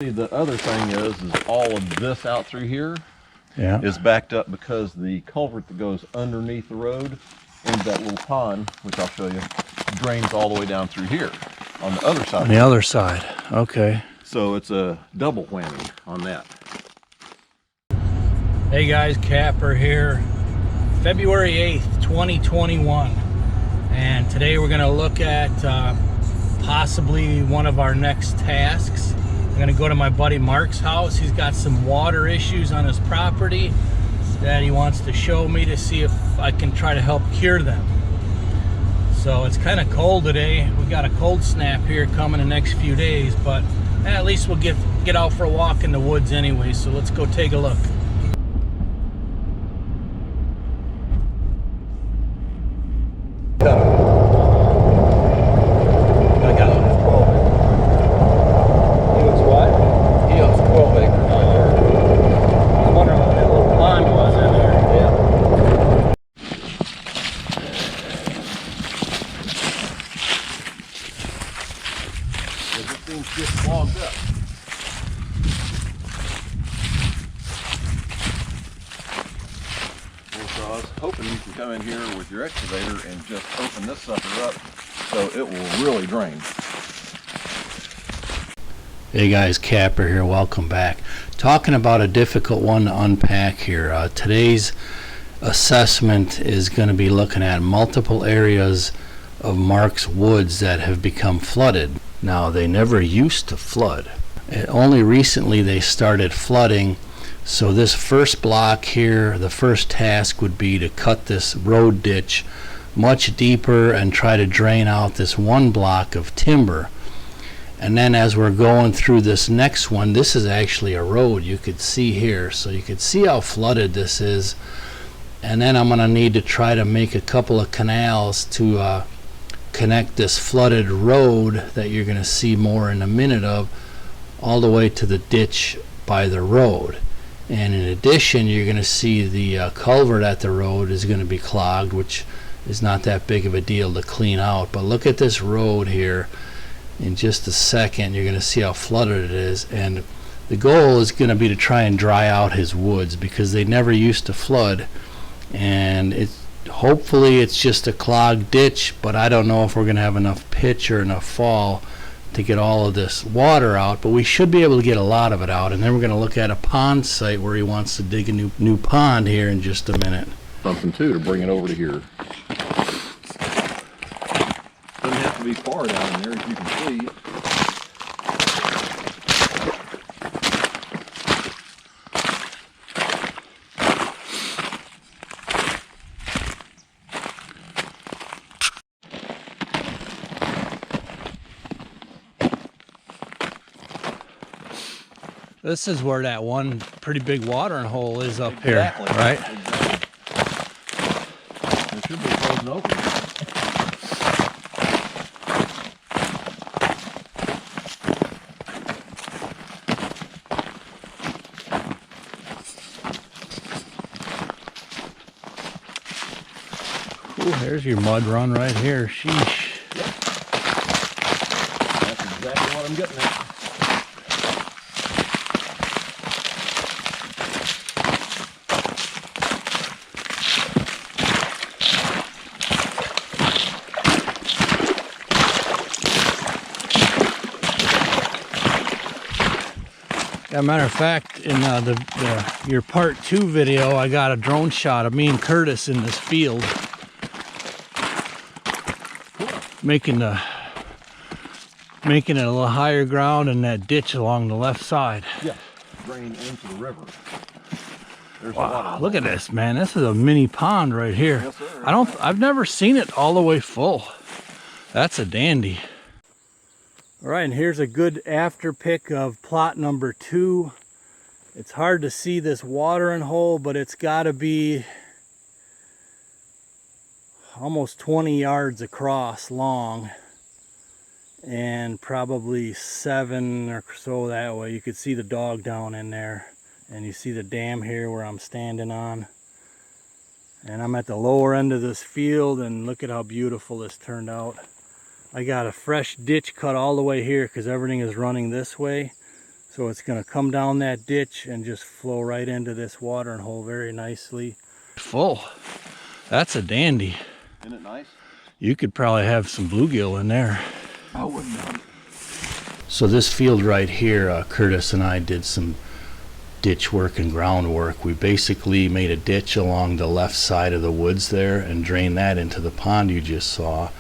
The other thing is all of this out through here Yeah. is backed up because the culvert that goes underneath the road into that little pond, which I'll show you, drains all the way down through here on the other side. On the other side. Okay. So it's a double whammy on that. Hey guys, Capper here. February 8th, 2021. And today we're going to look at possibly one of our next tasks. I'm going to go to my buddy Mark's house. He's got some water issues on his property that he wants to show me to see if I can try to help cure them. So it's kind of cold today. We got a cold snap here coming the next few days, but at least we'll get out for a walk in the woods anyway. So let's go take a look. Just clogged up. Well, so I was hoping you can come in here with your excavator and just open this sucker up so it will really drain. Hey guys, Capper here. Welcome back. Talking about a difficult one to unpack here. Today's assessment is going to be looking at multiple areas of Mark's woods that have become flooded. Now, they never used to flood. Only recently they started flooding. So this first block here, the first task would be to cut this road ditch much deeper and try to drain out this one block of timber. And then as we're going through this next one, this is actually a road you could see here. So you could see how flooded this is. And then I'm going to need to try to make a couple of canals to connect this flooded road that you're going to see more in a minute of all the way to the ditch by the road. And in addition, you're going to see the culvert at the road is going to be clogged, which is not that big of a deal to clean out. But look at this road here. In just a second, you're going to see how flooded it is. And the goal is going to be to try and dry out his woods because they never used to flood. And hopefully it's just a clogged ditch, but I don't know if we're going to have enough pitch or enough fall to get all of this water out, but we should be able to get a lot of it out. And then we're going to look at a pond site where he wants to dig a new pond here in just a minute. Something too to bring it over to here. Doesn't have to be far down in there, as you can see. This is where that one pretty big watering hole is up here, right? Exactly. It should be frozen open. Ooh, there's your mud run right here. Sheesh. That's exactly what I'm getting at. As a matter of fact, in your part 2 video, I got a drone shot of me and Curtis in this field, making it a little higher ground in that ditch along the left side. Yeah, drain into the river. There's Wow, look at this, man. This is a mini pond right here. Yes, sir. I've never seen it all the way full. That's a dandy. All right, and here's a good after pick of plot number 2. It's hard to see this watering hole, but it's got to be almost 20 yards across long and probably 7 or so that way. You could see the dog down in there, and you see the dam here where I'm standing on. And I'm at the lower end of this field, and look at how beautiful this turned out. I got a fresh ditch cut all the way here because everything is running this way. So it's going to come down that ditch and just flow right into this watering hole very nicely. Full. That's a dandy. Isn't it nice? You could probably have some bluegill in there. I wouldn't know. So this field right here, Curtis and I did some ditch work and groundwork. We basically made a ditch along the left side of the woods there and drained that into the pond you just saw.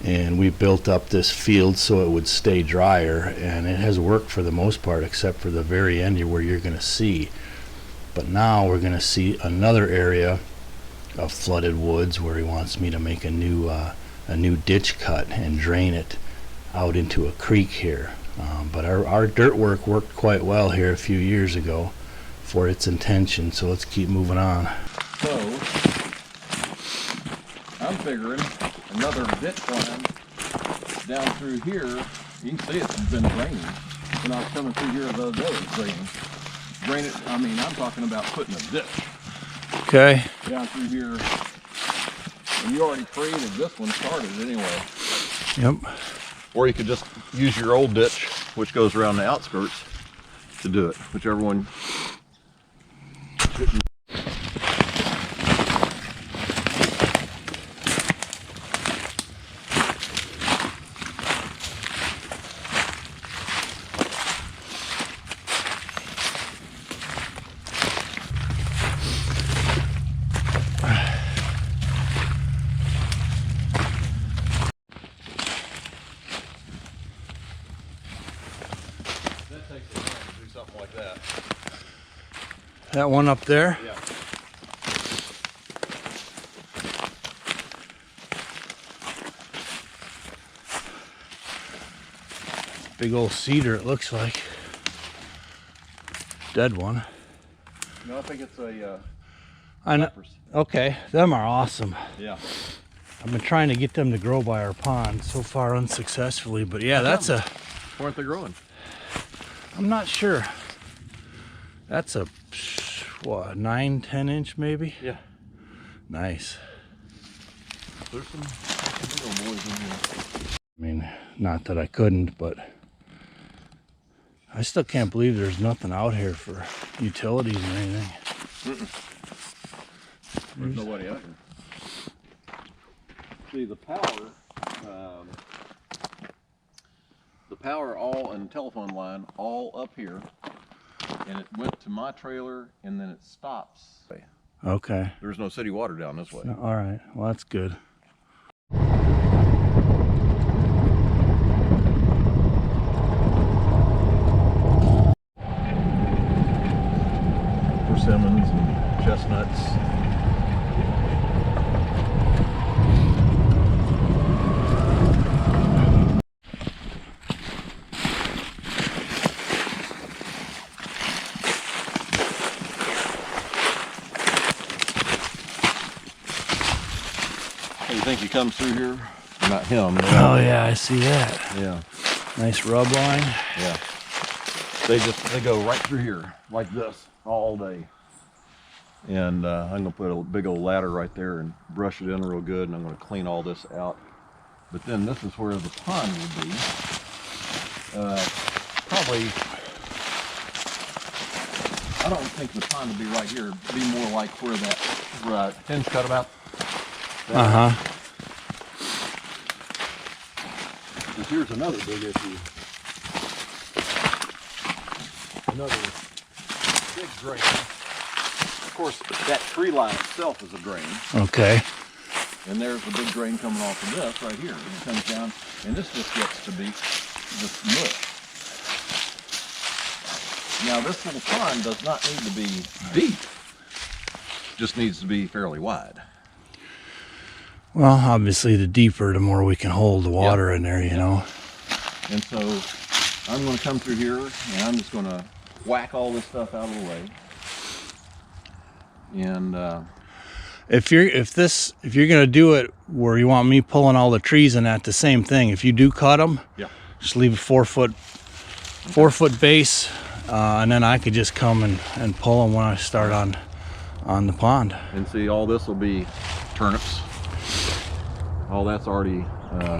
And we built up this field so it would stay drier, and it has worked for the most part except for the very end where you're going to see. But now we're going to see another area of flooded woods where he wants me to make a new ditch cut and drain it out into a creek here. But our dirt work worked quite well here a few years ago for its intention, so let's keep moving on. So, I'm figuring another ditch line down through here. You can see it's been draining. When I was coming through here the other day, it was draining. Drain it, I mean, I'm talking about putting a ditch Okay. down through here. And you already created this one, started anyway. Yep. Or you could just use your old ditch, which goes around the outskirts, to do it. Whichever one. Something like that. That one up there? Yeah. Big old cedar it looks like. Dead one. No, I think it's a I know. cypress. Okay, them are awesome. Yeah. I've been trying to get them to grow by our pond, so far unsuccessfully, but yeah, that's a, Why aren't they growing? I'm not sure. That's a, what, 9-10 inch maybe? Yeah. Nice. There's some big old boys in here. I mean, not that I couldn't, but I still can't believe there's nothing out here for utilities or anything. There's nobody out here. See, the power all and telephone line all up here, and it went to my trailer and then it stops. Okay. There's no city water down this way. All right. Well, that's good. Persimmons and chestnuts. You think he comes through here? Not him. Oh yeah, I see that. Yeah. Nice rub line. Yeah. They go right through here like this all day. And I'm gonna put a big old ladder right there and brush it in real good, and I'm gonna clean all this out. But then this is where the pond would be. Probably, I don't think the pond would be right here. It'd be more like where that hinge cut about. Uh-huh. Because here's another big issue. Another big drain. Of course, that tree line itself is a drain. Okay. And there's the big drain coming off of this right here. And it comes down, and this just gets to be this mush. Now, this little pond does not need to be deep. Just needs to be fairly wide. Well, obviously, the deeper, the more we can hold the water in there, you know. And so I'm going to come through here, and I'm just going to whack all this stuff out of the way. And If you're gonna do it where you want me pulling all the trees in that, the same thing. If you do cut them, yeah, just leave a 4 foot base, and then I could just come and pull them when I start on the pond. and see, all this will be turnips. All that's already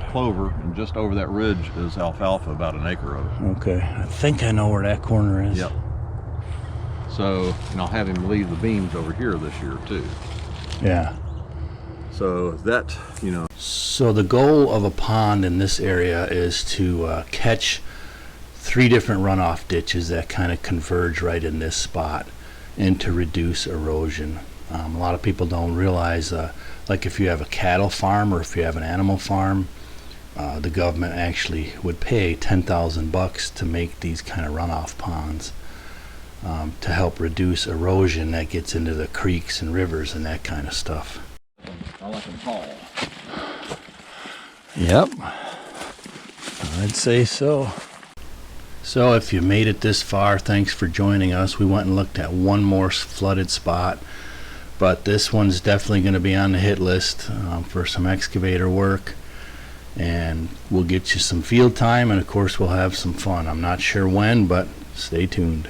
clover, and just over that ridge is alfalfa, about an acre of it. Okay, I think I know where that corner is. Yep. So, and I'll have him leave the beams over here this year too. Yeah. So that, you know. So the goal of a pond in this area is to catch 3 different runoff ditches that kind of converge right in this spot, and to reduce erosion. A lot of people don't realize, like if you have a cattle farm or if you have an animal farm, the government actually would pay $10,000 to make these kind of runoff ponds, to help reduce erosion that gets into the creeks and rivers and that kind of stuff. I like them tall. Yep, I'd say so. So if you made it this far, thanks for joining us. We went and looked at one more flooded spot, but this one's definitely going to be on the hit list for some excavator work, and we'll get you some field time, and of course we'll have some fun. I'm not sure when, but stay tuned.